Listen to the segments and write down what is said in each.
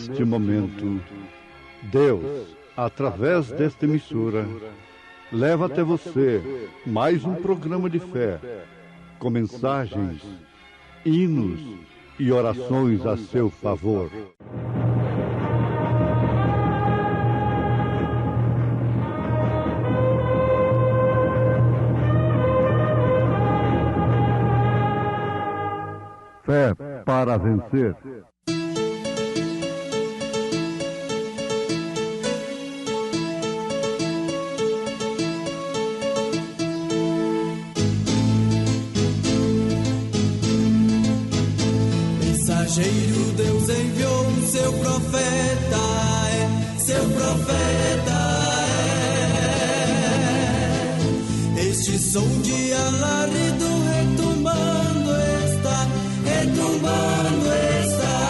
neste momento, Deus, através desta emissora, leva até você mais um programa de fé, com mensagens, hinos e orações a seu favor. Fé para vencer. Mensageiro, Deus enviou o seu profeta, seu profeta é. Este som de alarido retumbando está, retumbando está.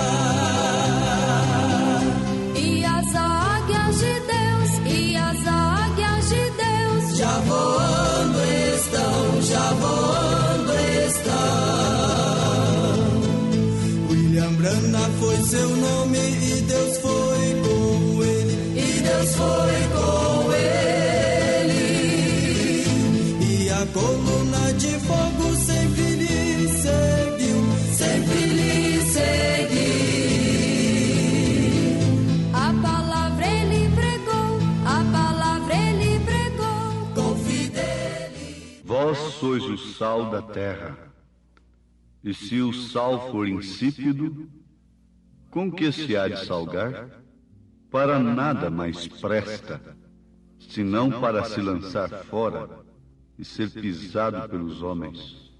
E as águias de Deus, e as águias de Deus, já voando estão, já voando estão. William Branham foi seu nome e Deus foi com ele, e Deus foi com ele. E a coluna de fogo sempre lhe seguiu, sempre lhe seguiu. a palavra ele pregou, a palavra ele pregou, Com fidelidade. Vós sois o sal da terra, e se o sal for insípido, com que se há de salgar? Para nada mais presta, senão para se lançar fora e ser pisado pelos homens.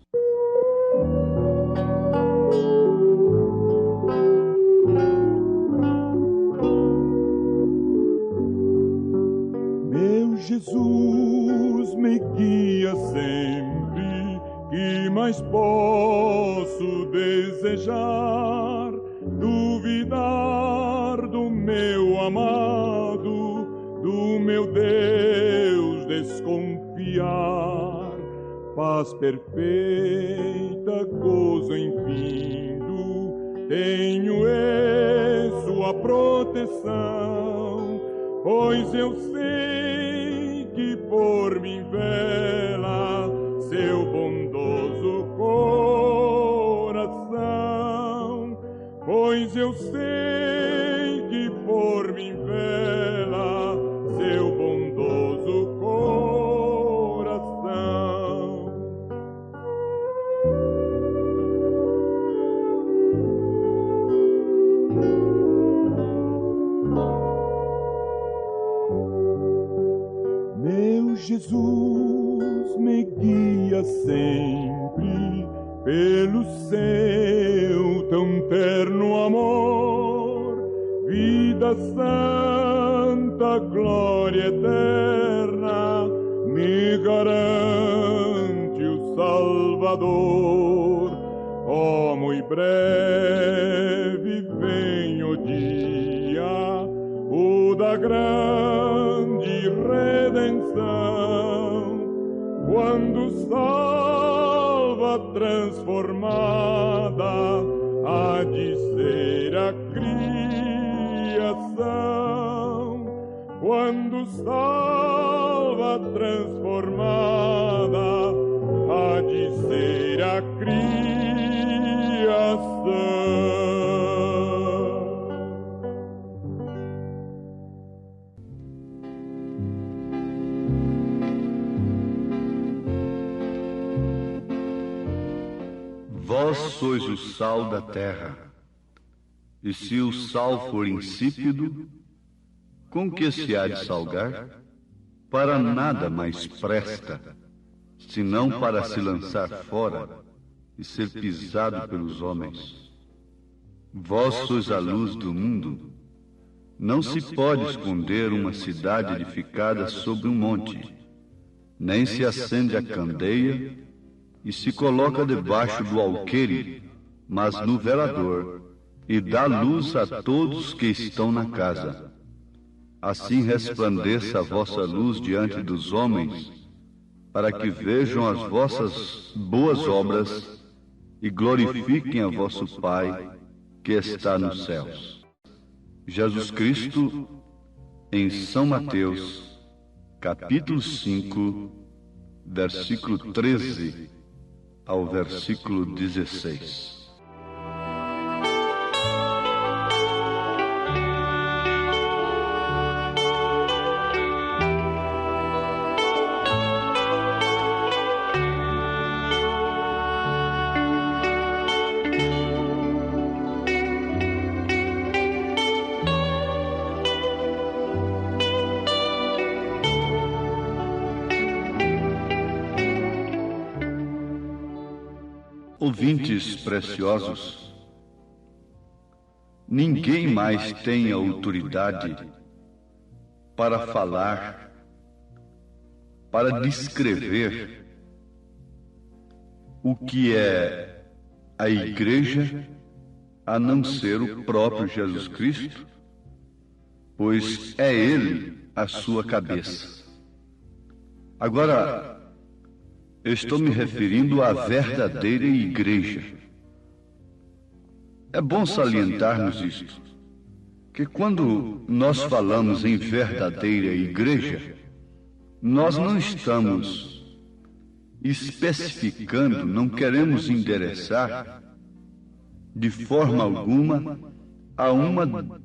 Meu Jesus, me guia sempre, que mais posso desejar? Duvidar do meu amado, do meu Deus desconfiar. Paz perfeita, gozo infindo, tenho em sua proteção, pois eu sei que por mim vela seu bondoso coração, pois eu sei que por mim vela seu bondoso coração. Meu Jesus, me guia sempre pelo seu tão terno amor, vida santa, glória eterna, me garante o Salvador. Oh, muito breve vem o dia, o da grande redenção, quando salva transformada há de ser a criação, quando salva transformada há de ser a criação. Vós sois o sal da terra, e se o sal for insípido, com que se há de salgar? Para nada mais presta, senão para se lançar fora e ser pisado pelos homens. Vós sois a luz do mundo. Não se pode esconder uma cidade edificada sobre um monte, nem se acende a candeia e se coloca debaixo do alqueire, mas no velador, e dá luz a todos que estão na casa. Assim resplandeça a vossa luz diante dos homens, para que vejam as vossas boas obras e glorifiquem a vosso Pai que está nos céus. Jesus Cristo, em São Mateus, capítulo 5, versículo 13 ao versículo 16. Ouvintes preciosos, ninguém mais tem autoridade para falar, para descrever o que é a igreja, a não ser o próprio Jesus Cristo, pois é Ele a sua cabeça. Agora, eu estou me referindo à verdadeira igreja. É bom salientarmos isto, que quando nós falamos em verdadeira igreja, nós não estamos especificando, não queremos endereçar de forma alguma a uma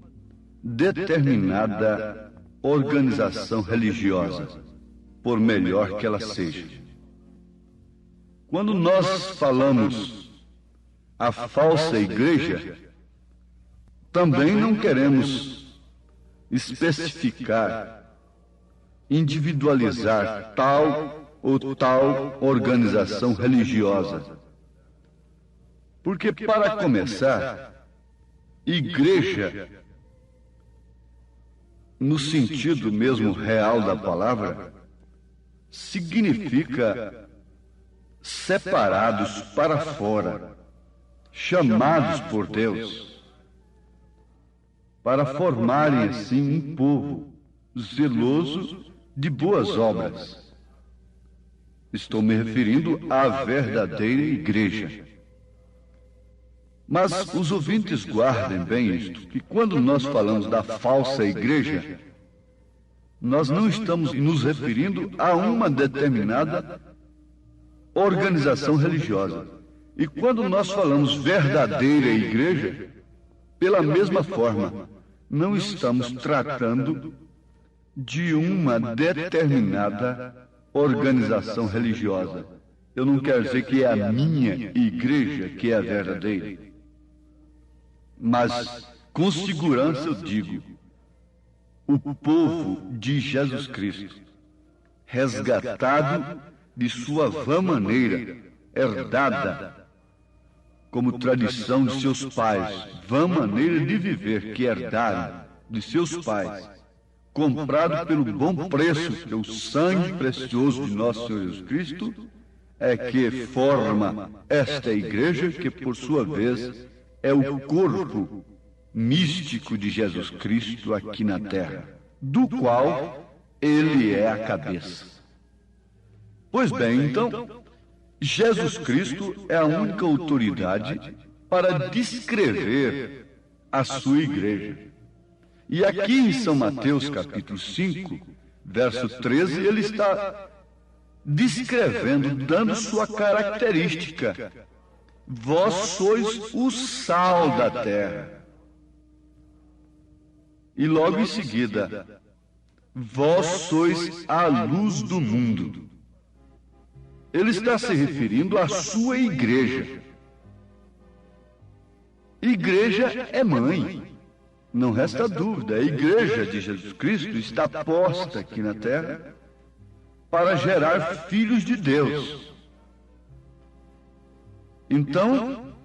determinada organização religiosa, por melhor que ela seja. Quando nós falamos a falsa igreja, também não queremos especificar, individualizar tal ou tal organização religiosa. Porque, para começar, igreja, no sentido mesmo real da palavra, significa separados para fora, chamados por Deus, para formarem assim um povo zeloso de boas obras. Estou me referindo à verdadeira igreja. Mas os ouvintes guardem bem isto, que quando nós falamos da falsa igreja, nós não estamos nos referindo a uma determinada organização religiosa. E quando nós falamos verdadeira igreja, pela mesma forma, não estamos tratando de uma determinada organização religiosa. Eu não quero dizer que é a minha igreja que é a verdadeira, mas com segurança eu digo, o povo de Jesus Cristo, resgatado de sua vã maneira, herdada como tradição de seus pais, vã maneira de viver que herdaram de seus pais, comprado pelo bom preço, que é o sangue precioso de nosso Senhor Jesus Cristo, é que forma esta igreja, que por sua vez é o corpo místico de Jesus Cristo aqui na terra, do qual Ele é a cabeça. Pois bem, então, Jesus Cristo é a única autoridade para descrever a sua igreja. E aqui em São Mateus, capítulo 5, verso 13, ele está descrevendo, dando sua característica. Vós sois o sal da terra. E logo em seguida, vós sois a luz do mundo. Ele está se referindo à sua igreja. Igreja é mãe, não resta dúvida. A igreja de Jesus Cristo está posta aqui na terra para gerar filhos de Deus. Então,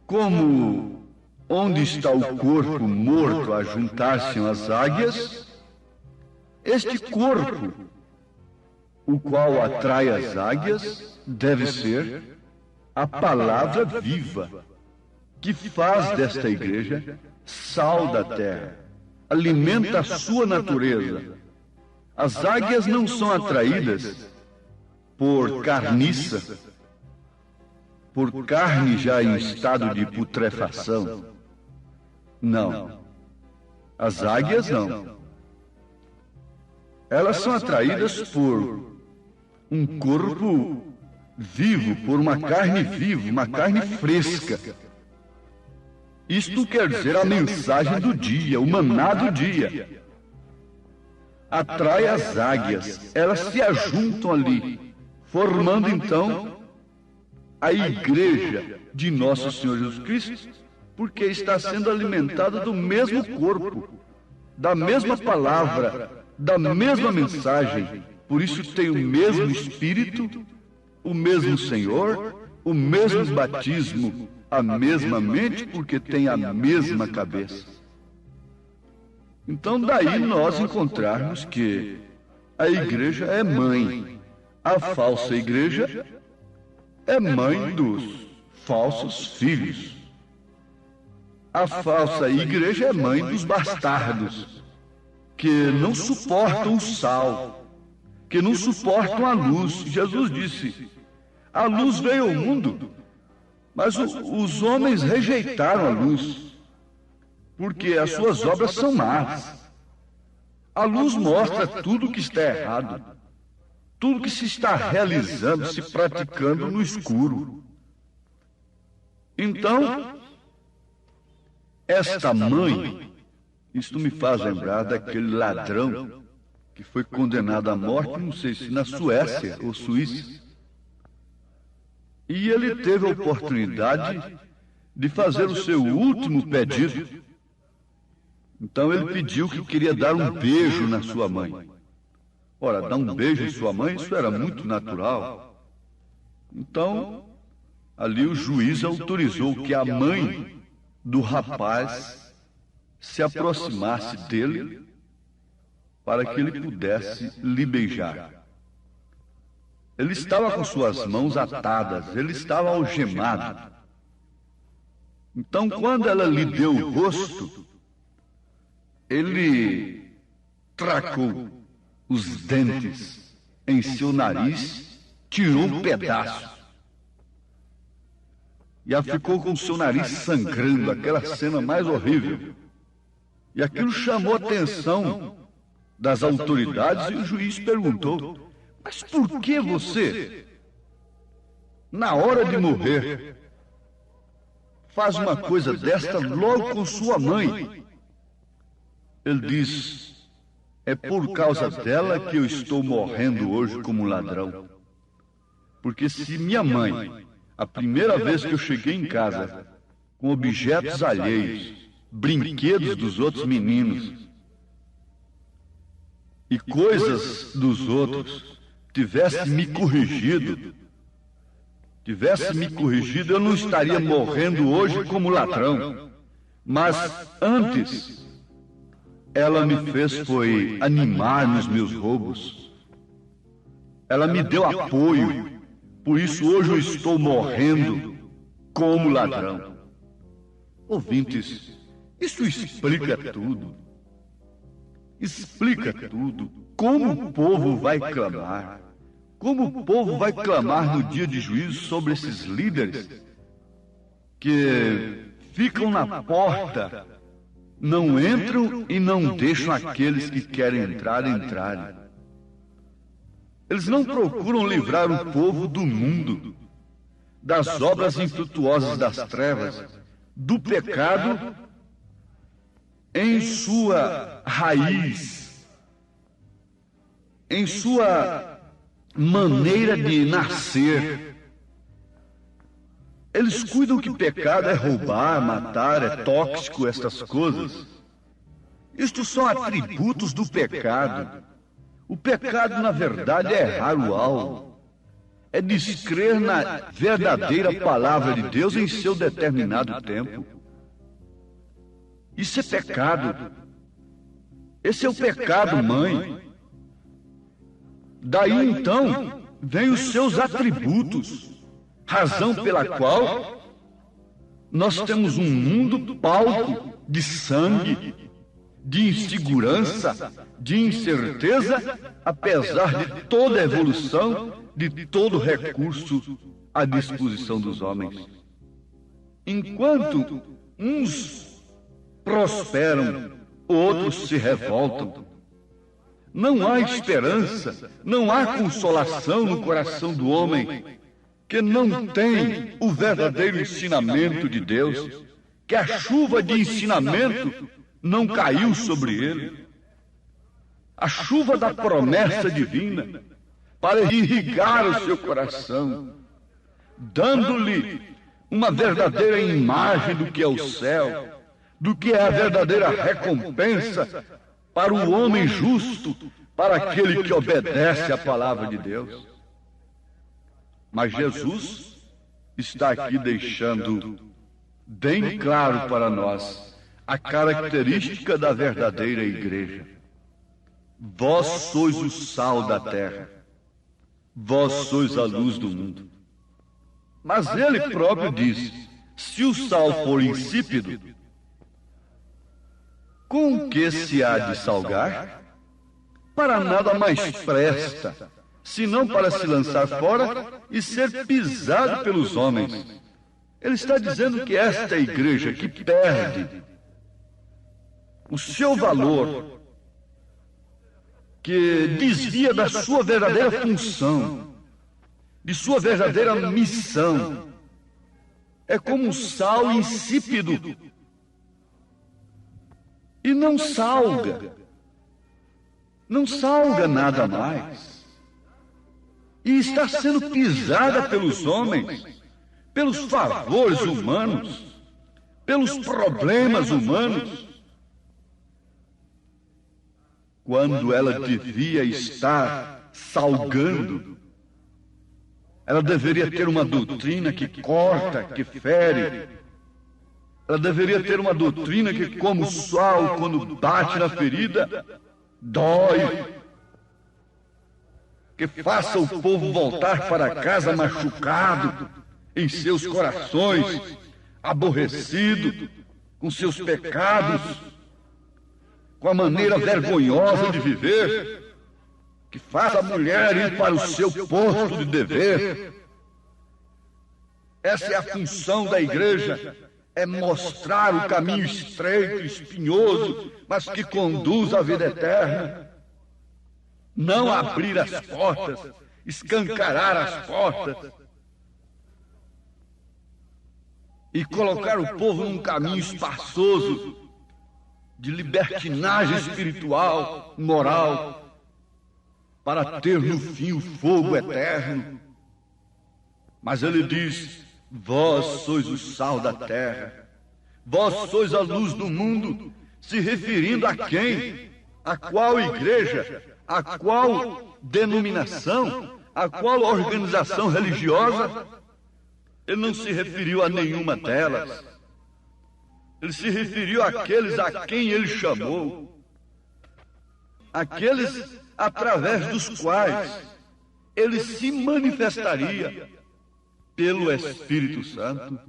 como onde está o corpo morto a juntar-se as águias, este corpo, o qual atrai as águias, deve ser a palavra viva, que faz desta igreja sal da terra, alimenta a sua natureza. As águias não são atraídas por carniça, por carne já em estado de putrefação. Não. As águias não. Elas são atraídas por um corpo vivo, por uma carne viva, uma carne fresca. Isto quer dizer a mensagem do dia, o maná do dia. Atrai as águias, elas se ajuntam ali, formando então a igreja de Nosso Senhor Jesus Cristo, porque está sendo alimentada do mesmo corpo, da mesma palavra, da mesma mensagem. Por isso tem o mesmo Espírito, o mesmo Senhor, o mesmo batismo, a mesma mente, porque tem a mesma cabeça. Então daí nós encontrarmos que a igreja é mãe. A falsa igreja é mãe dos falsos filhos. A falsa igreja é mãe dos bastardos, que não suportam o sal, que não suportam a luz. Jesus disse: a luz veio ao mundo, mas os homens rejeitaram a luz, porque as suas obras são más. A luz mostra tudo o que está errado, tudo que se está realizando, se praticando no escuro. Então, esta mãe, isto me faz lembrar daquele ladrão que foi condenado à morte, não sei se na Suécia ou Suíça. E ele teve a oportunidade de fazer o seu último pedido. Então ele pediu que queria dar um beijo na sua mãe. Ora, dar um beijo em sua mãe, isso era muito natural. Então, ali o juiz autorizou que a mãe do rapaz se aproximasse dele para que ele pudesse lhe beijar. Ele estava com suas mãos atadas, ele estava algemado. Então, quando ela lhe deu o rosto, ele tracou os dentes em seu nariz, tirou um pedaço. E ela ficou com o seu nariz sangrando, aquela cena mais horrível. E aquilo chamou a atenção das autoridades e o juiz perguntou: mas por que você, na hora de morrer, faz uma coisa desta logo com sua mãe? Ele diz: é por causa dela que eu estou morrendo hoje como ladrão. Porque se minha mãe, a primeira vez que eu cheguei em casa, com objetos alheios, brinquedos dos outros meninos e coisas dos outros, tivesse me corrigido, eu não estaria morrendo hoje como ladrão. Mas antes, ela me fez foi animar nos meus roubos. Ela me deu apoio. Por isso hoje eu estou morrendo como ladrão. Ouvintes, isso explica tudo. Explica tudo. Como o povo vai clamar? Como o povo vai clamar no dia de juízo sobre esses líderes que ficam na porta, não entram e não deixam aqueles que querem entrar entrarem. Eles não procuram livrar o povo do mundo, das obras infrutuosas das trevas, do pecado em sua raiz, em sua maneira de nascer. Eles cuidam que pecado é roubar, matar, é tóxico, estas coisas. Isto são atributos do pecado. O pecado, na verdade, é errar o alvo. É descrer na verdadeira palavra de Deus em seu determinado tempo. Isso é pecado. Esse é o pecado, mãe. Daí, então, vem os seus atributos. Razão pela qual nós temos um mundo palco de sangue, de insegurança, de incerteza, apesar de toda a evolução, de todo o recurso à disposição dos homens. Enquanto uns prosperam outros se revoltam. Não há esperança, não há consolação no coração do homem que não tem o verdadeiro ensinamento de Deus, que a chuva de ensinamento não caiu sobre ele. A chuva da promessa divina para irrigar o seu coração, dando-lhe uma verdadeira imagem do que é o céu, do que é a verdadeira recompensa para o homem justo, para aquele que obedece à palavra de Deus. Mas Jesus está aqui deixando bem claro para nós a característica da verdadeira igreja. Vós sois o sal da terra, vós sois a luz do mundo. Mas ele próprio diz: se o sal for insípido, com que se há de salgar? Para nada mais presta, senão para se lançar fora e ser pisado pelos homens. Ele está dizendo que esta igreja que perde o seu valor, que desvia da sua verdadeira função, de sua verdadeira missão, é como um sal insípido e não salga nada mais. E está sendo pisada pelos homens, pelos favores humanos, pelos problemas humanos, quando ela devia estar salgando. Ela deveria ter uma doutrina que corta, que fere. Ela deveria ter uma doutrina que, como o sol, quando bate na ferida, dói. Que faça o povo voltar para casa machucado, em seus corações, aborrecido, com seus pecados, com a maneira vergonhosa de viver. Que faça a mulher ir para o seu posto de dever. Essa é a função da igreja, é mostrar o caminho estreito, espinhoso, mas que conduz à vida eterna. Não abrir as portas, escancarar as portas e colocar o povo num caminho espaçoso de libertinagem espiritual, moral, para ter no fim o fogo eterno. Mas ele diz: vós sois o sal da terra, vós sois a luz do mundo, se referindo a quem? A qual igreja? A qual denominação? A qual organização religiosa? Ele não se referiu a nenhuma delas. Ele se referiu àqueles a quem ele chamou, aqueles através dos quais ele se manifestaria pelo Espírito Santo.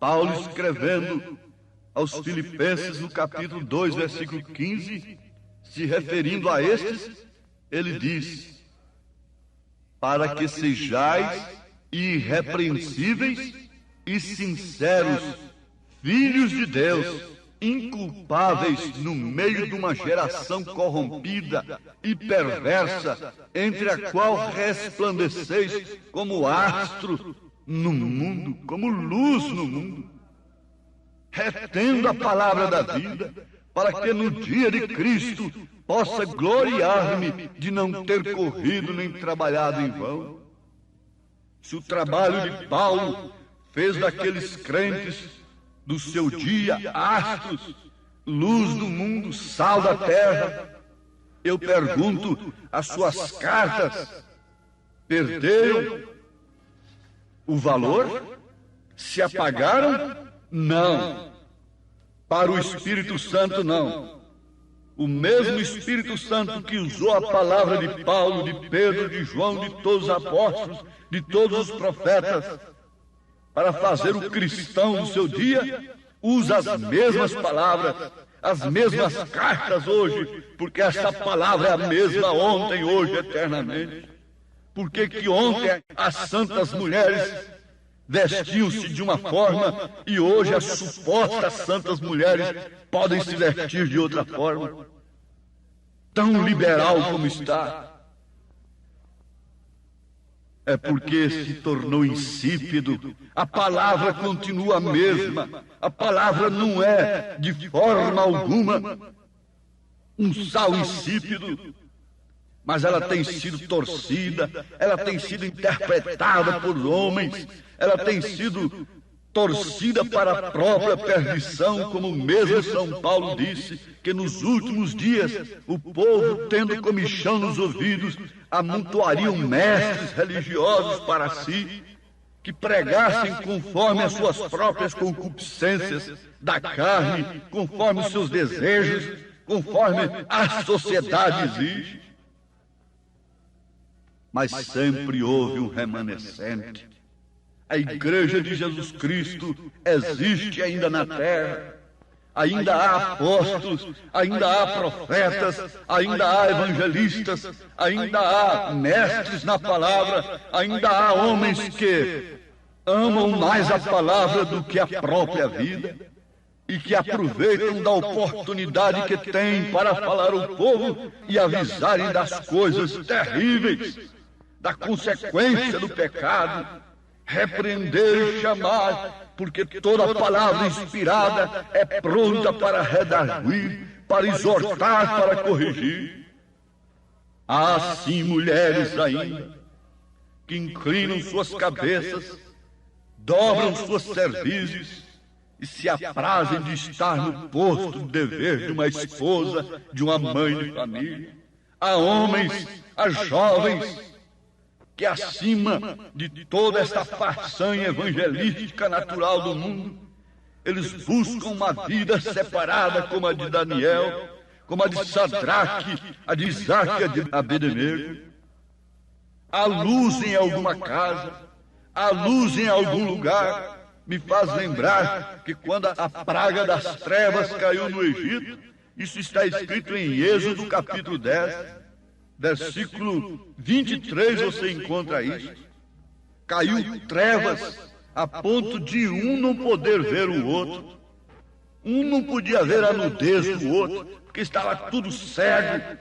Paulo, escrevendo aos Filipenses, no capítulo 2, versículo 15, se referindo a estes, ele diz: para que sejais irrepreensíveis e sinceros, filhos de Deus, inculpáveis no meio de uma geração corrompida e perversa, entre a qual resplandeceis como astro no mundo, como luz no mundo, retendo a palavra da vida, para que no dia de Cristo possa gloriar-me de não ter corrido nem trabalhado em vão. Se o trabalho de Paulo fez daqueles crentes do seu dia astros, luz do mundo, sal da terra, eu pergunto: as suas cartas perderam o valor? Se apagaram? Não. Para o Espírito Santo, não. O mesmo Espírito Santo que usou a palavra de Paulo, de Pedro, de João, de todos os apóstolos, de todos os profetas, para fazer o cristão do seu dia, usa as mesmas palavras, as mesmas cartas hoje, porque essa palavra é a mesma ontem, hoje, eternamente. Porque que ontem as santas mulheres vestiam-se de uma forma e hoje as supostas santas mulheres podem se vestir de outra forma. Tão liberal como está. É porque se tornou insípido. A palavra continua a mesma. A palavra não é, de forma alguma, um sal insípido. Mas ela tem sido torcida, ela tem sido interpretada por homens, ela tem sido torcida para a própria perdição, como mesmo São Paulo disse, que nos últimos dias o povo, tendo comichão nos ouvidos, amontoariam mestres religiosos para si, que pregassem conforme as suas próprias concupiscências da carne, conforme os seus desejos, conforme a sociedade exige. Mas sempre houve um remanescente. A Igreja de Jesus Cristo existe ainda na terra. Ainda há apóstolos, ainda há profetas, ainda há evangelistas, ainda há mestres na palavra, ainda há homens que amam mais a palavra do que a própria vida e que aproveitam da oportunidade que têm para falar ao povo e avisarem das coisas terríveis, da consequência do pecado, repreender e chamar, porque toda palavra inspirada é pronta para redarguir, para exortar, para corrigir. Há sim mulheres ainda que inclinam suas cabeças, dobram suas cervizes e se aprazem de estar no posto de dever de uma esposa, de uma mãe de família. Há homens, há jovens que acima de toda esta façanha evangelística natural do mundo, eles buscam uma vida separada como a de Daniel, como a de Sadraque, a de Isaque e a de Abednego. Há luz em alguma casa, há luz em algum lugar. Me faz lembrar que quando a praga das trevas caiu no Egito, isso está escrito em Êxodo capítulo 10, versículo 23, você encontra isso. Caiu trevas a ponto de um não poder ver o outro. Um não podia ver a nudez do outro, porque estava tudo cego.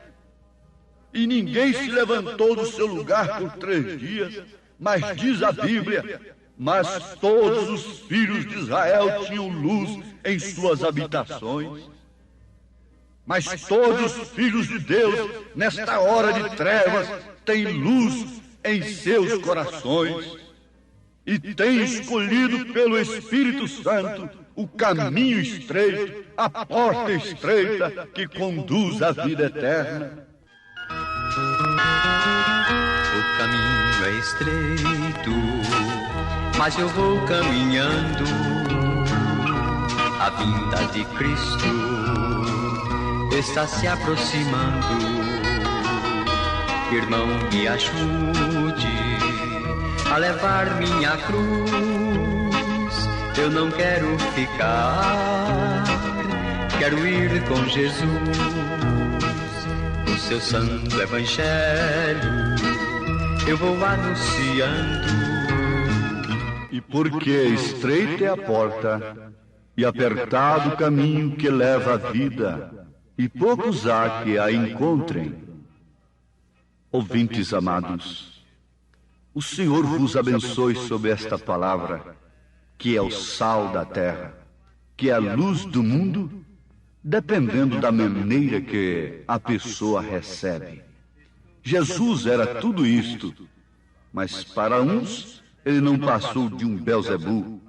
E ninguém se levantou do seu lugar por 3 dias. Mas diz a Bíblia, mas todos os filhos de Israel tinham luz em suas habitações. Mas todos os filhos de Deus, nesta hora de trevas, têm luz em seus corações e têm escolhido pelo Espírito Santo o caminho estreito, a porta estreita que conduz à vida eterna. O caminho é estreito, mas eu vou caminhando. A vinda de Cristo está se aproximando. Irmão, me ajude a levar minha cruz. Eu não quero ficar, quero ir com Jesus. O seu santo evangelho eu vou anunciando. E porque estreita é a porta e apertado o caminho que leva à vida, e poucos há que a encontrem. Ouvintes amados, o Senhor vos abençoe sob esta palavra, que é o sal da terra, que é a luz do mundo, dependendo da maneira que a pessoa recebe. Jesus era tudo isto, mas para uns ele não passou de um Belzebu,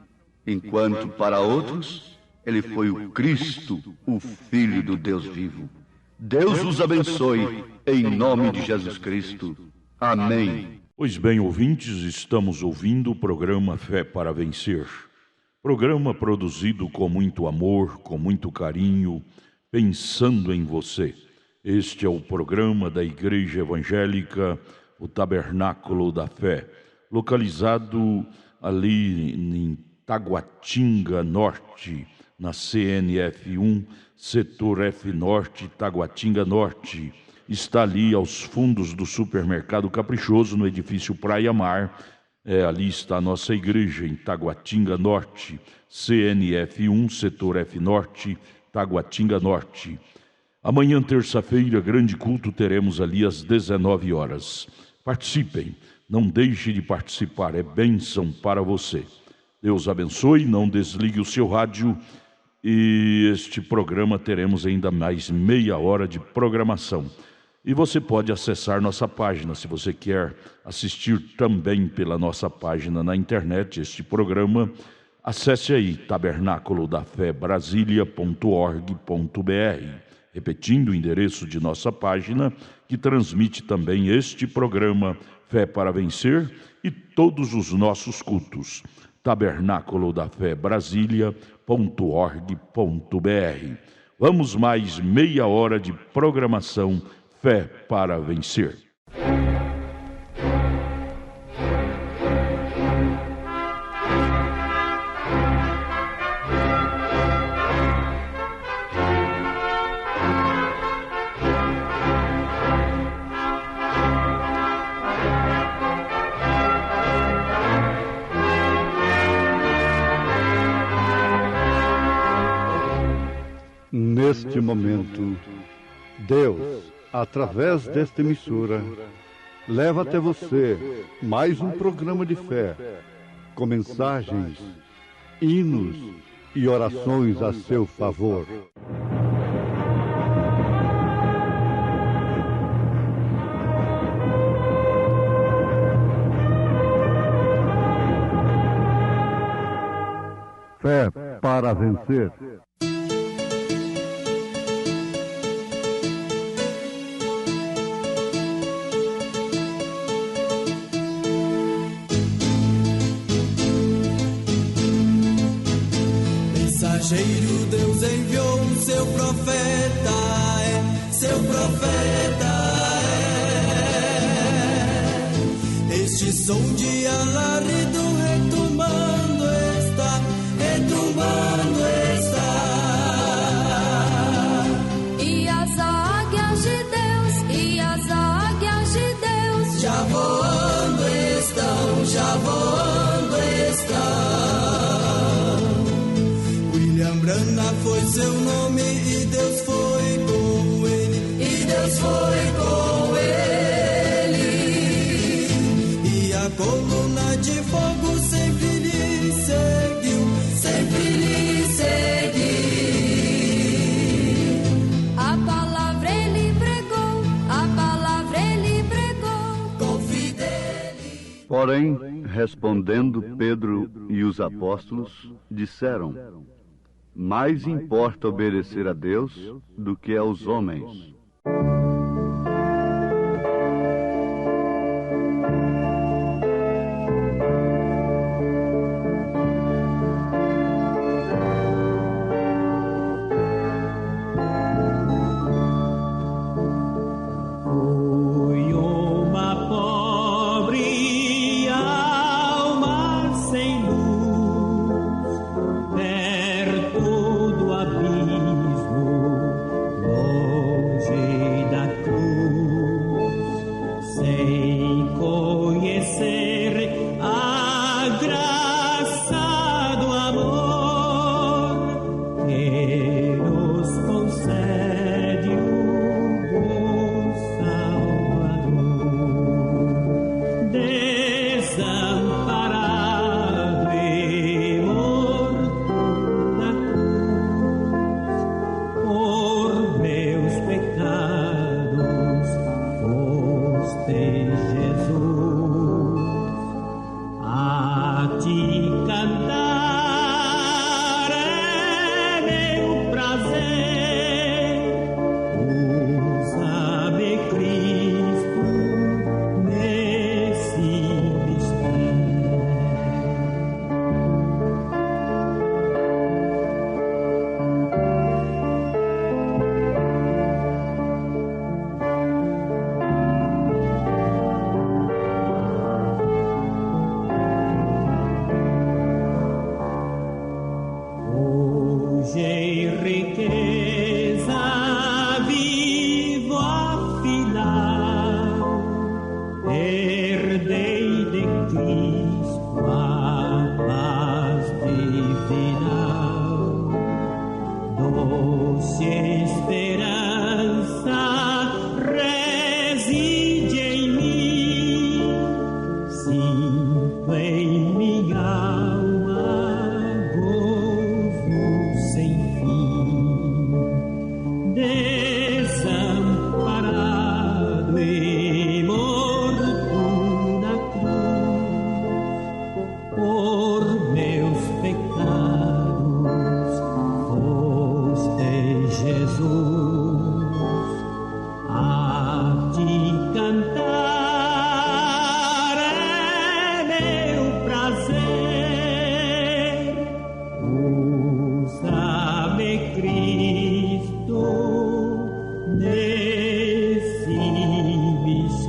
enquanto para outros ele foi o Cristo, o Filho do Deus vivo. Deus os abençoe, em nome de Jesus Cristo. Amém. Pois bem, ouvintes, estamos ouvindo o programa Fé para Vencer. Programa produzido com muito amor, com muito carinho, pensando em você. Este é o programa da Igreja Evangélica, o Tabernáculo da Fé, localizado ali em Taguatinga Norte, na CNF 1, setor F Norte, Taguatinga Norte. Está ali aos fundos do supermercado Caprichoso, no edifício Praia Mar, Ali está a nossa igreja em Taguatinga Norte, CNF1, Setor F Norte, Taguatinga Norte. Amanhã, terça-feira, grande culto, teremos ali às 19 horas. Participem, não deixe de participar, é bênção para você. Deus abençoe, não desligue o seu rádio e este programa teremos ainda mais meia hora de programação. E você pode acessar nossa página, se você quer assistir também pela nossa página na internet este programa, acesse aí tabernacolodaFéBrasilia.org.br. Repetindo o endereço de nossa página, que transmite também este programa Fé para Vencer e todos os nossos cultos. tabernacolodaFéBrasilia.org.br. Vamos mais meia hora de programação Fé para Vencer. Neste momento, Deus, através desta emissora, leva até você mais um programa de fé, com mensagens, hinos e orações a seu favor. Fé para Vencer. Mensageiro, Deus enviou o seu profeta, seu profeta Este som de alarido retumbando está, retumbando está. E as águias de Deus, e as águias de Deus já voando estão, já voando estão. William Branham foi seu nome e Deus foi com ele, e Deus foi com ele. E a coluna de fogo sempre lhe seguiu, sempre lhe seguiu. A palavra ele pregou, a palavra ele pregou com fidelidade. Porém, respondendo Pedro e os apóstolos, disseram: mais importa obedecer a Deus do que aos homens. Riqueza vivo afinal, herdei de Cristo a paz divina, doce esperança reside em mim, sinto em minha alma gozo sem fim, desamparado e morto na cruz, por meus pecados foste Jesus, a te cantar é meu prazer, usa-me Cristo nesse mistério.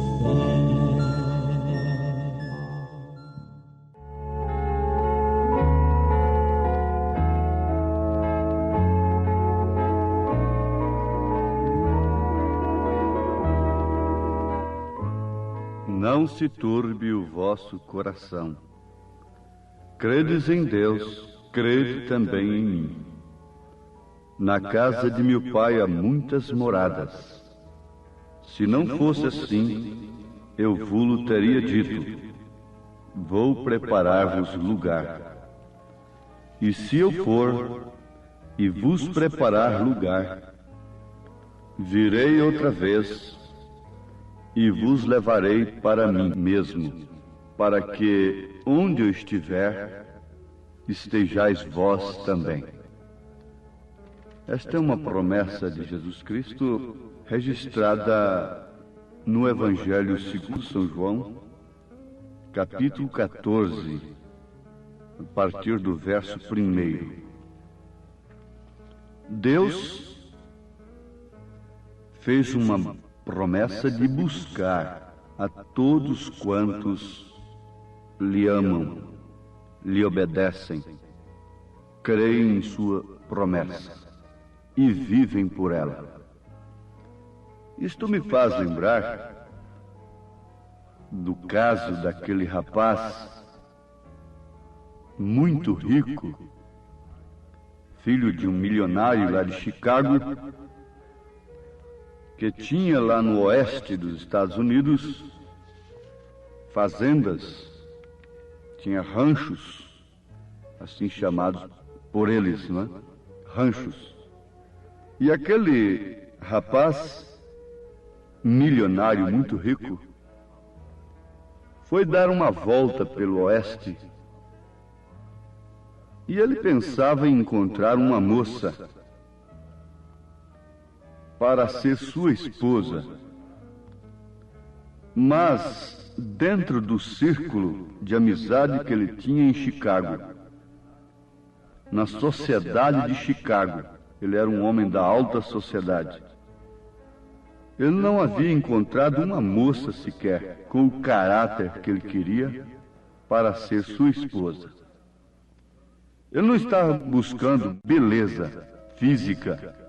Não se turbe o vosso coração. Credes em Deus, crede também em mim. Na casa de meu Pai há muitas moradas. Se não fosse assim, eu vos teria dito: vou preparar-vos lugar. E se eu for e vos preparar lugar, virei outra vez e vos levarei para mim mesmo, para que, onde eu estiver, estejais vós também. Esta é uma promessa de Jesus Cristo registrada no Evangelho segundo São João, capítulo 14, a partir do verso 1. Deus fez uma promessa de buscar a todos quantos lhe amam, lhe obedecem, creem em sua promessa e vivem por ela. Isto me faz lembrar do caso daquele rapaz muito rico, filho de um milionário lá de Chicago, que tinha lá no oeste dos Estados Unidos fazendas, tinha ranchos, assim chamados por eles, não é? Ranchos. E aquele rapaz milionário, muito rico, foi dar uma volta pelo oeste e ele pensava em encontrar uma moça para ser sua esposa. Mas, dentro do círculo de amizade que ele tinha em Chicago, na sociedade de Chicago, ele era um homem da alta sociedade, ele não havia encontrado uma moça sequer com o caráter que ele queria para ser sua esposa. Ele não estava buscando beleza física,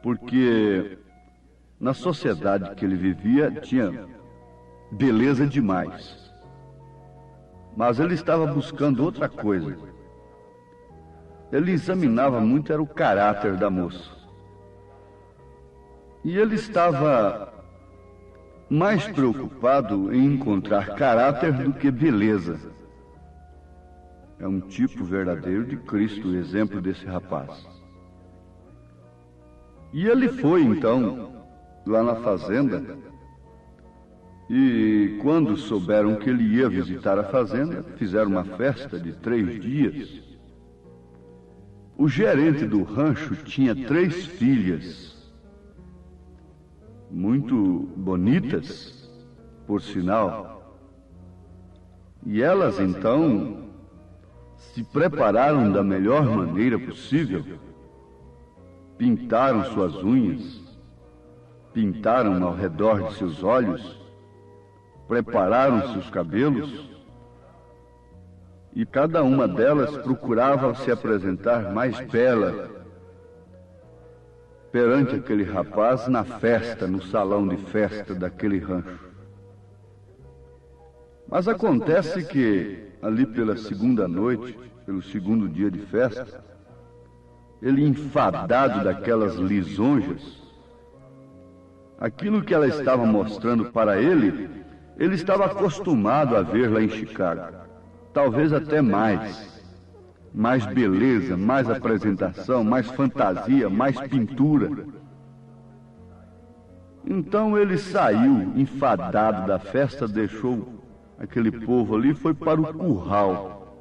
porque na sociedade que ele vivia tinha beleza demais. Mas ele estava buscando outra coisa. Ele examinava muito era o caráter da moça. E ele estava mais preocupado em encontrar caráter do que beleza. É um tipo verdadeiro de Cristo, o exemplo desse rapaz. E ele foi, então, lá na fazenda, e quando souberam que ele ia visitar a fazenda, fizeram uma festa de 3 dias. O gerente do rancho tinha 3 filhas, muito bonitas, por sinal. E elas, então, se prepararam da melhor maneira possível. Pintaram suas unhas, pintaram ao redor de seus olhos, prepararam seus cabelos, e cada uma delas procurava se apresentar mais bela perante aquele rapaz na festa, no salão de festa daquele rancho. Mas acontece que, ali pela segunda noite, pelo segundo dia de festa, ele, enfadado daquelas lisonjas, aquilo que ela estava mostrando para ele, ele estava acostumado a ver lá em Chicago. Talvez até mais. Mais beleza, mais apresentação, mais fantasia, mais pintura. Então ele saiu enfadado da festa, deixou aquele povo ali e foi para o curral.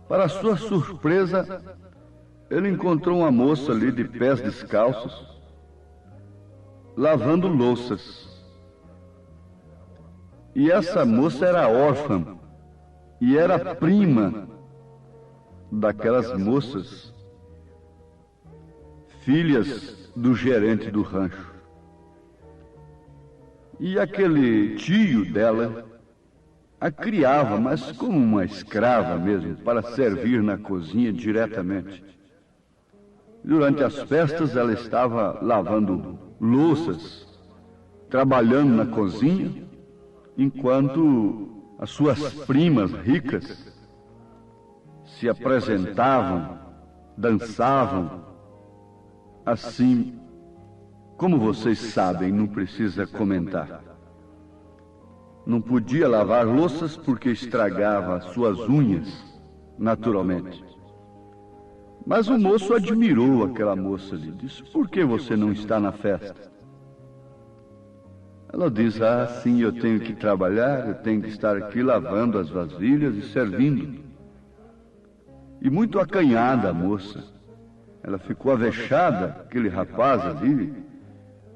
Para sua surpresa, ele encontrou uma moça ali de pés descalços, lavando louças. E essa moça era órfã e era prima daquelas moças, filhas do gerente do rancho. E aquele tio dela a criava, mas como uma escrava mesmo, para servir na cozinha diretamente. Durante as festas ela estava lavando louças, trabalhando na cozinha, enquanto as suas primas ricas se apresentavam, dançavam, assim, como vocês sabem, não precisa comentar. Não podia lavar louças porque estragava as suas unhas, naturalmente. Mas o moço admirou aquela moça e disse: por que você não está na festa? Ela diz: ah, sim, eu tenho que trabalhar, eu tenho que estar aqui lavando as vasilhas e servindo. E muito acanhada a moça. Ela ficou avexada, aquele rapaz ali,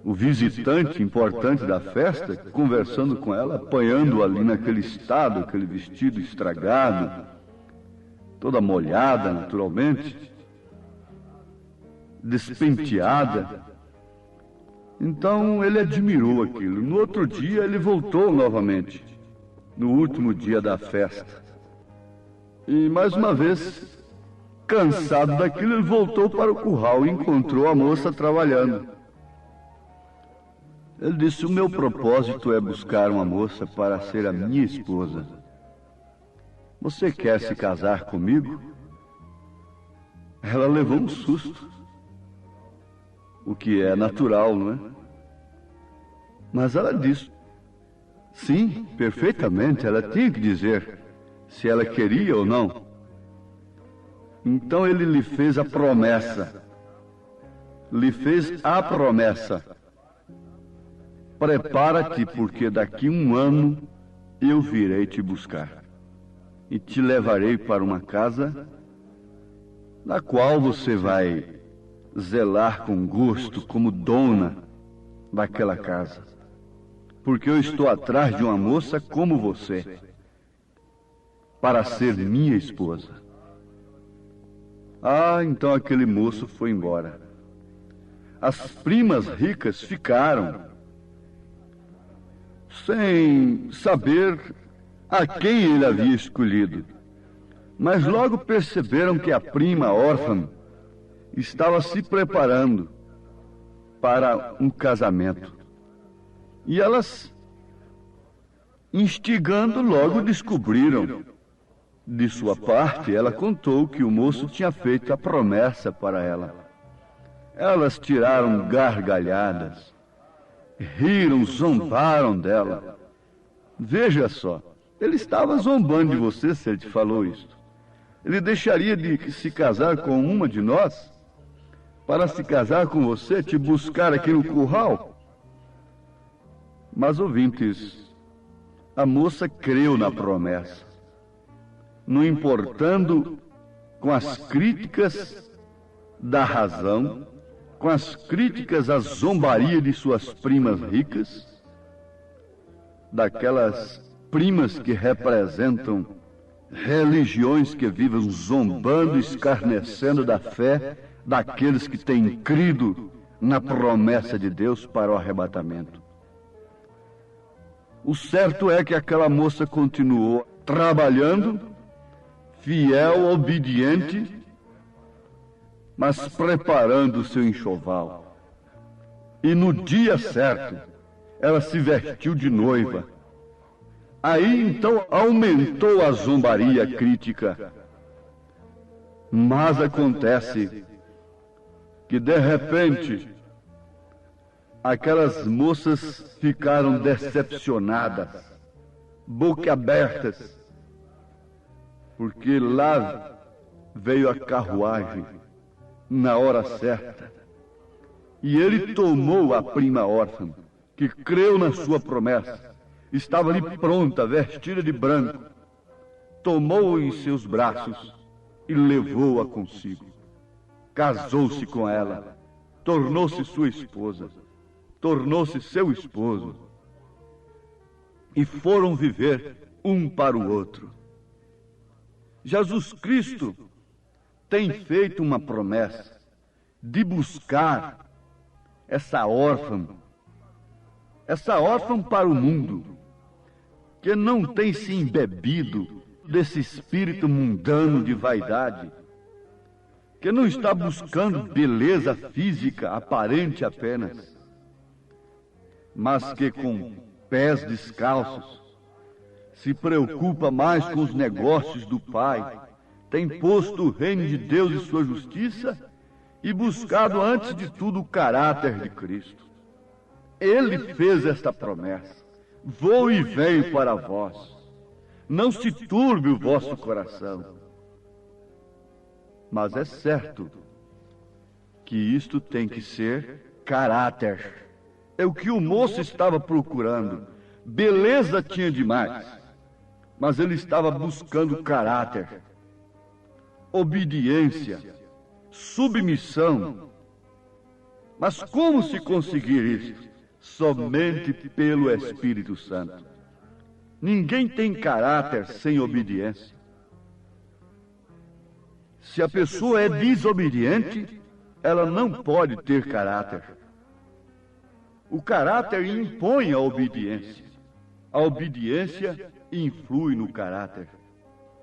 o visitante importante da festa, conversando com ela, apanhando ali naquele estado, aquele vestido estragado, toda molhada, naturalmente, despenteada. Então ele admirou aquilo. No outro dia ele voltou novamente, no último dia da festa. E mais uma vez, cansado daquilo, ele voltou para o curral e encontrou a moça trabalhando. Ele disse: o meu propósito é buscar uma moça para ser a minha esposa. Você quer se casar comigo? Ela levou um susto, o que é natural, não é? Mas ela disse: sim, perfeitamente. Ela tinha que dizer se ela queria ou não. Então ele lhe fez a promessa. Prepara-te, porque daqui 1 ano eu virei te buscar e te levarei para uma casa na qual você vai zelar com gosto como dona daquela casa, porque eu estou atrás de uma moça como você para ser minha esposa. Ah, então aquele moço foi embora. As primas ricas ficaram sem saber a quem ele havia escolhido, mas logo perceberam que a prima órfã estava se preparando para um casamento. E elas, instigando, logo descobriram. De sua parte, ela contou que o moço tinha feito a promessa para ela. Elas tiraram gargalhadas, riram, zombaram dela. Veja só, ele estava zombando de você se ele te falou isso. Ele deixaria de se casar com uma de nós para se casar com você, te buscar aqui no curral? Mas, ouvintes, a moça creu na promessa, não importando com as críticas da razão, com as críticas à zombaria de suas primas ricas, daquelas primas que representam religiões que vivem zombando, escarnecendo da fé daqueles que têm crido na promessa de Deus para o arrebatamento. O certo é que aquela moça continuou trabalhando, fiel, obediente, mas preparando o seu enxoval. E no dia certo, ela se vestiu de noiva, Aí então aumentou a zombaria crítica. Mas acontece que de repente aquelas moças ficaram decepcionadas, boquiabertas, porque lá veio a carruagem na hora certa. E ele tomou a prima órfã, que creu na sua promessa, estava ali pronta, vestida de branco, tomou-a em seus braços e levou-a consigo. Casou-se com ela, tornou-se sua esposa, tornou-se seu esposo, e foram viver um para o outro. Jesus Cristo tem feito uma promessa de buscar essa órfã para o mundo, que não tem se embebido desse espírito mundano de vaidade, que não está buscando beleza física aparente apenas, mas que com pés descalços se preocupa mais com os negócios do Pai, tem posto o reino de Deus e sua justiça e buscado antes de tudo o caráter de Cristo. Ele fez esta promessa: vou e venho para vós, não se turbe o vosso coração. Mas é certo que isto tem que ser caráter. É o que o moço estava procurando. Beleza tinha demais, mas ele estava buscando caráter, obediência, submissão. Mas como se conseguir isso? Somente pelo Espírito Santo. Ninguém tem caráter sem obediência. Se a pessoa é desobediente, ela não pode ter caráter. O caráter impõe a obediência. A obediência influi no caráter,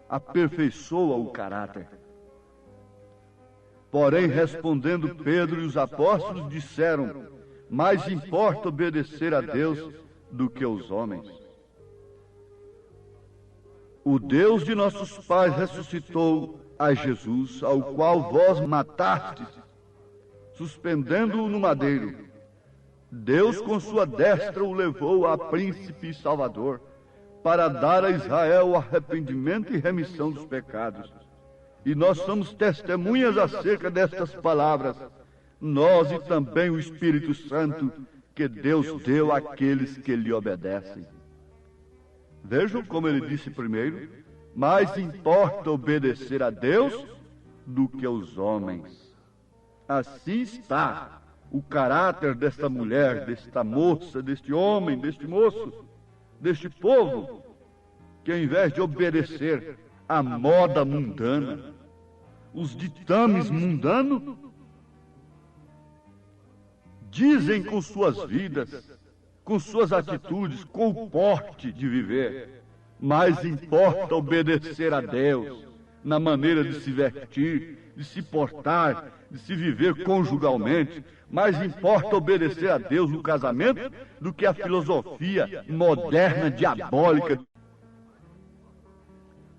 aperfeiçoa o caráter. Porém, respondendo Pedro e os apóstolos, disseram: mais importa obedecer a Deus do que aos homens. O Deus de nossos pais ressuscitou a Jesus, ao qual vós matastes, suspendendo-o no madeiro. Deus, com sua destra, o levou a príncipe e salvador, para dar a Israel o arrependimento e remissão dos pecados. E nós somos testemunhas acerca destas palavras, nós e também o Espírito Santo, que Deus deu àqueles que lhe obedecem. Vejam como ele disse primeiro: mais importa obedecer a Deus do que aos homens. Assim está o caráter desta mulher, desta moça, deste homem, deste moço, deste povo, que ao invés de obedecer à moda mundana, os ditames mundanos, dizem com suas vidas, com suas atitudes, com o porte de viver, mais importa obedecer a Deus na maneira de se vestir, de se portar, de se viver conjugalmente. Mais importa obedecer a Deus no casamento do que a filosofia moderna, diabólica.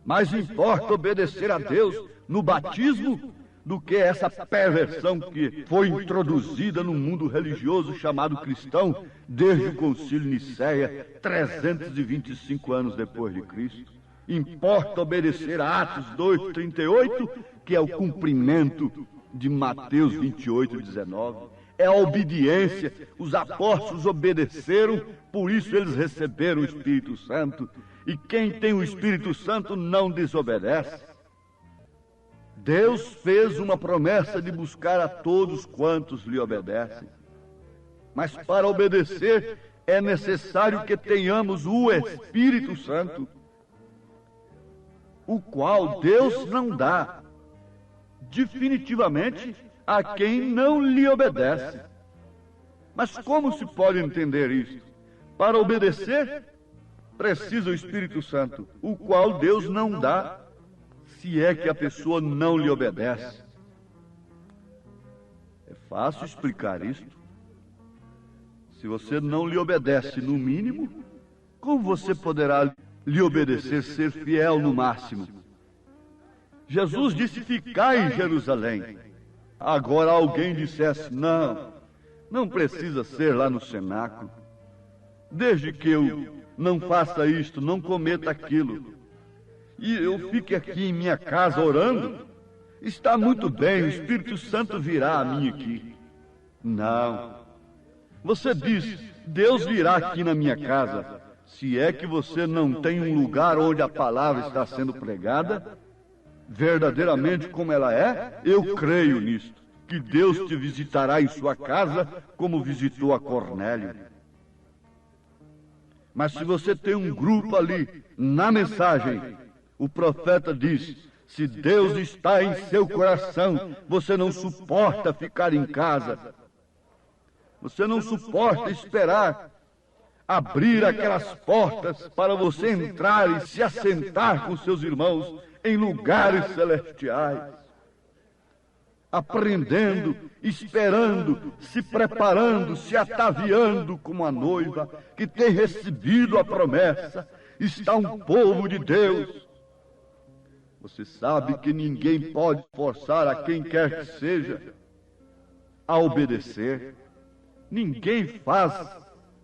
Mais importa obedecer a Deus no batismo do que essa perversão que foi introduzida no mundo religioso chamado cristão desde o Concílio de Nicéia, 325 anos depois de Cristo. Importa obedecer a Atos 2:38, que é o cumprimento de Mateus 28:19. É a obediência. Os apóstolos obedeceram, por isso eles receberam o Espírito Santo. E quem tem o Espírito Santo não desobedece. Deus fez uma promessa de buscar a todos quantos lhe obedecem. Mas para obedecer é necessário que tenhamos o Espírito Santo, o qual Deus não dá definitivamente a quem não lhe obedece. Mas como se pode entender isso? Para obedecer, precisa o Espírito Santo, o qual Deus não dá se é que a pessoa não lhe obedece. É fácil explicar isto. Se você não lhe obedece no mínimo, como você poderá lhe obedecer, ser fiel no máximo. Jesus disse: ficai em Jerusalém. Agora alguém dissesse: não precisa ser lá no cenáculo. Desde que eu não faça isto, não cometa aquilo, e eu fique aqui em minha casa orando, está muito bem, o Espírito Santo virá a mim aqui. Não. Você diz: Deus virá aqui na minha casa. Se é que você não tem um lugar onde a palavra está sendo pregada, verdadeiramente como ela é, eu creio nisto, que Deus te visitará em sua casa como visitou a Cornélio. Mas se você tem um grupo ali, na mensagem, o profeta diz: se Deus está em seu coração, você não suporta ficar em casa. Você não suporta esperar abrir aquelas portas para você entrar e se assentar com seus irmãos em lugares celestiais, aprendendo, esperando, se preparando, se ataviando como a noiva que tem recebido a promessa. Está um povo de Deus. Você sabe que ninguém pode forçar a quem quer que seja a obedecer. Ninguém faz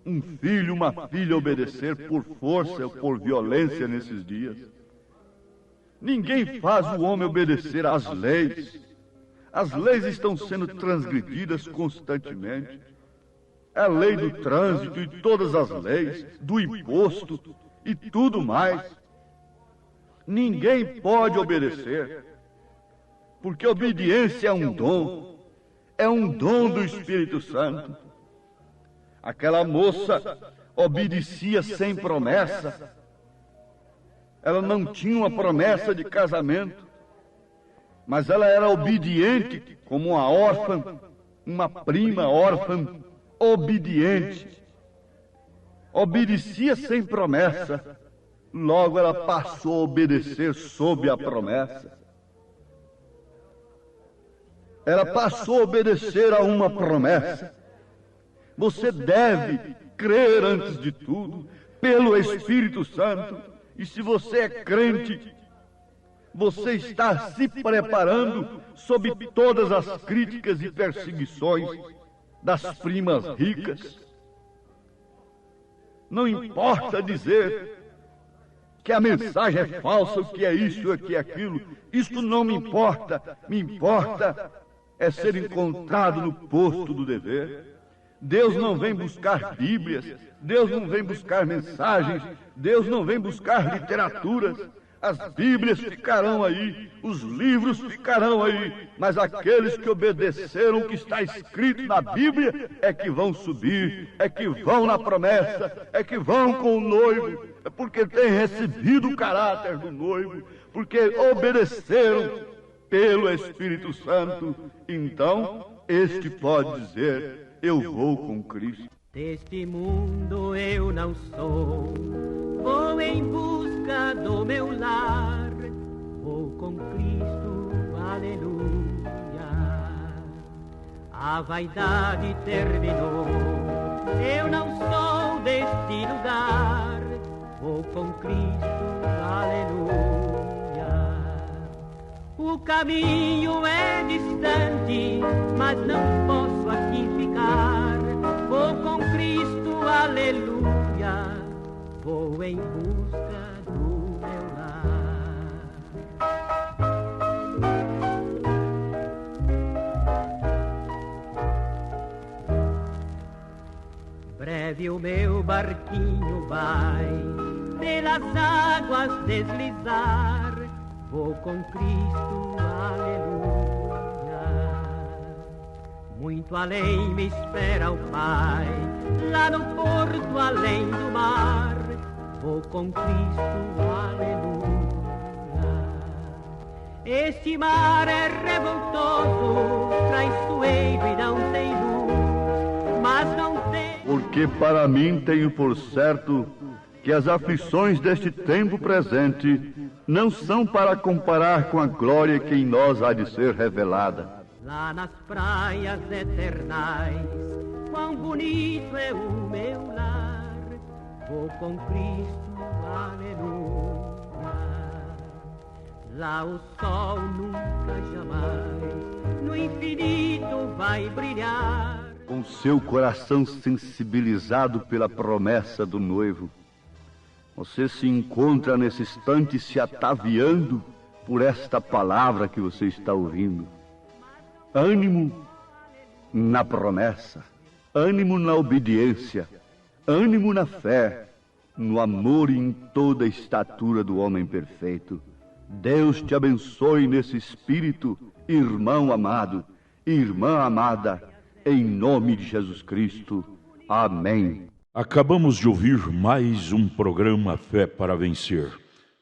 um filho, uma filha obedecer por força ou por violência nesses dias. Ninguém faz o homem obedecer às leis. As leis estão sendo transgredidas constantemente. É a lei do trânsito e todas as leis, do imposto e tudo mais. Ninguém pode obedecer, porque obediência é um dom do Espírito Santo. Aquela moça obedecia sem promessa. Ela não tinha uma promessa de casamento, mas ela era obediente como uma órfã, uma prima órfã, obediente. Obedecia sem promessa, logo ela passou a obedecer sob a promessa. Ela passou a obedecer a uma promessa. Você deve crer antes de tudo, pelo Espírito Santo, e se você é crente, você está se preparando sob todas as críticas e perseguições das primas ricas. Não importa dizer que a mensagem é falsa, o que é isso, o que é aquilo. Isto não me importa. Me importa é ser encontrado no posto do dever. Deus não vem buscar Bíblias, Deus não vem buscar mensagens, Deus não vem buscar literaturas. As Bíblias ficarão aí, os livros ficarão aí, mas aqueles que obedeceram o que está escrito na Bíblia é que vão subir, é que vão na promessa, é que vão com o noivo, é porque têm recebido o caráter do noivo, porque obedeceram pelo Espírito Santo. Então, este pode dizer: eu vou com Cristo. Deste mundo eu não sou, vou em busca do meu lar, vou com Cristo, aleluia. A vaidade terminou, eu não sou deste lugar, vou com Cristo, aleluia. O caminho é distante, mas não posso aqui ficar. Vou com Cristo, aleluia. Vou em busca do meu lar. Breve o meu barquinho vai pelas águas deslizar. Vou com Cristo, aleluia. Muito além me espera o Pai, lá no porto além do mar. Vou com Cristo, aleluia. Este mar é revoltoso, traiçoeiro e não tem luz, mas não tem... Porque para mim tenho por certo que as aflições deste tempo presente não são para comparar com a glória que em nós há de ser revelada. Lá nas praias eternais, quão bonito é o meu lar. vou com Cristo, aleluia. Lá o sol nunca jamais no infinito vai brilhar. Com seu coração sensibilizado pela promessa do noivo, você se encontra nesse instante se ataviando por esta palavra que você está ouvindo. Ânimo na promessa, ânimo na obediência, ânimo na fé, no amor e em toda a estatura do homem perfeito. Deus te abençoe nesse espírito, irmão amado, irmã amada, em nome de Jesus Cristo. Amém. Acabamos de ouvir mais um programa Fé para Vencer.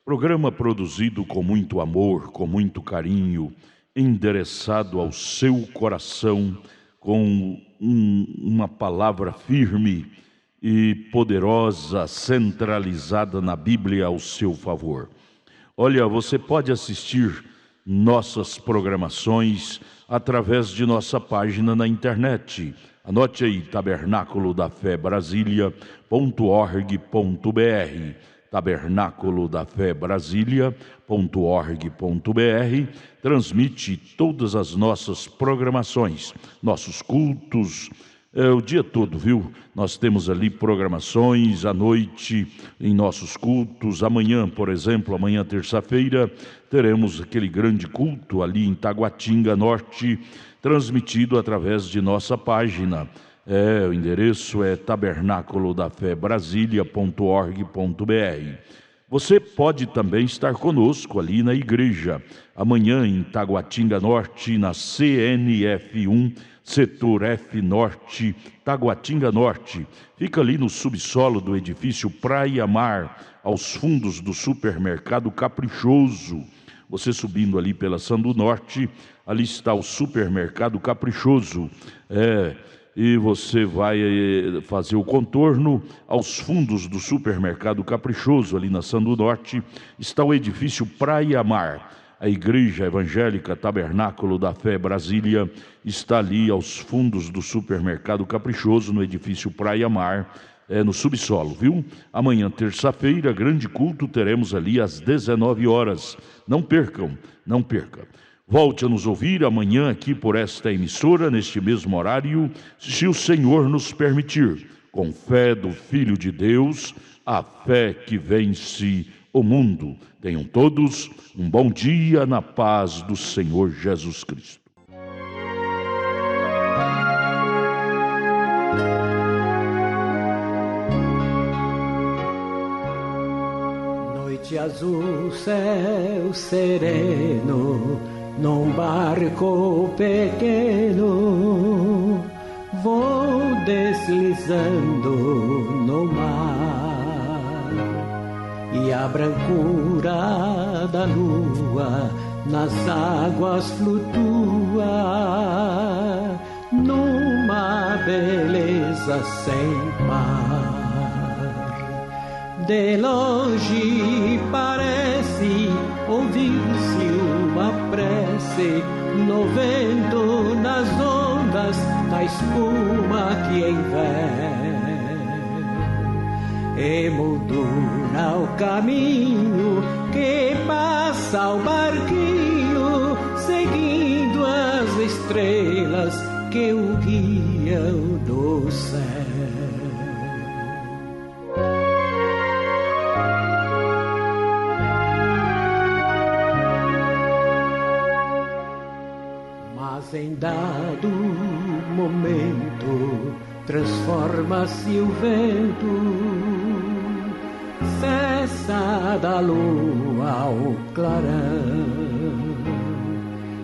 Programa produzido com muito amor, com muito carinho, endereçado ao seu coração, com uma palavra firme e poderosa, centralizada na Bíblia ao seu favor. Olha, você pode assistir nossas programações através de nossa página na internet. Anote aí, tabernaculodafebrasilia.org.br, tabernaculodafebrasilia.org.br, transmite todas as nossas programações, nossos cultos, o dia todo, viu? Nós temos ali programações à noite em nossos cultos. Amanhã, por exemplo, amanhã terça-feira, teremos aquele grande culto ali em Taguatinga Norte, transmitido através de nossa página. O endereço é tabernaculodafebrasilia.org.br. Você pode também estar conosco ali na igreja, amanhã em Taguatinga Norte, na CNF1, Setor F Norte, Taguatinga Norte. Fica ali no subsolo do edifício Praia Mar, aos fundos do supermercado Caprichoso. Você subindo ali pela Sandu Norte, ali está o supermercado Caprichoso. E você vai fazer o contorno aos fundos do supermercado Caprichoso, ali na Sandu Norte, está o edifício Praia Mar. A Igreja Evangélica Tabernáculo da Fé Brasília está ali aos fundos do supermercado Caprichoso, no edifício Praia Mar, no subsolo, viu? Amanhã, terça-feira, grande culto, teremos ali às 19 horas. Não percam, não perca. Volte a nos ouvir amanhã aqui por esta emissora, neste mesmo horário, se o Senhor nos permitir, com fé do Filho de Deus, a fé que vence o mundo. Tenham todos um bom dia na paz do Senhor Jesus Cristo. Noite azul, céu sereno, num barco pequeno, vou deslizando no mar, e a brancura da lua nas águas flutua, numa beleza sem par. De longe parece ouvir-se uma prece, no vento, nas ondas, na espuma que envém, emoldura o caminho que passa o barquinho, seguindo as estrelas que o guiam do céu. Em dado momento transforma-se o vento, cessa da lua ao clarão,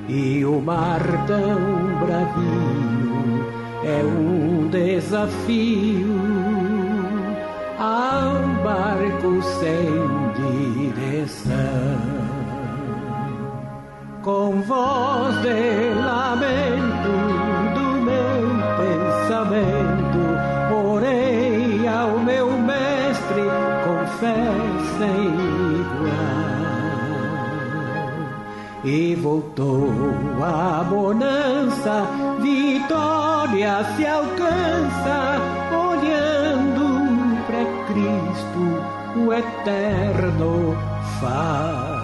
e o mar tão bravio é um desafio ao barco sem direção. Com voz de lamento do meu pensamento, orei ao meu mestre com fé sem igual. E voltou a bonança, vitória se alcança, olhando para Cristo o eterno faz.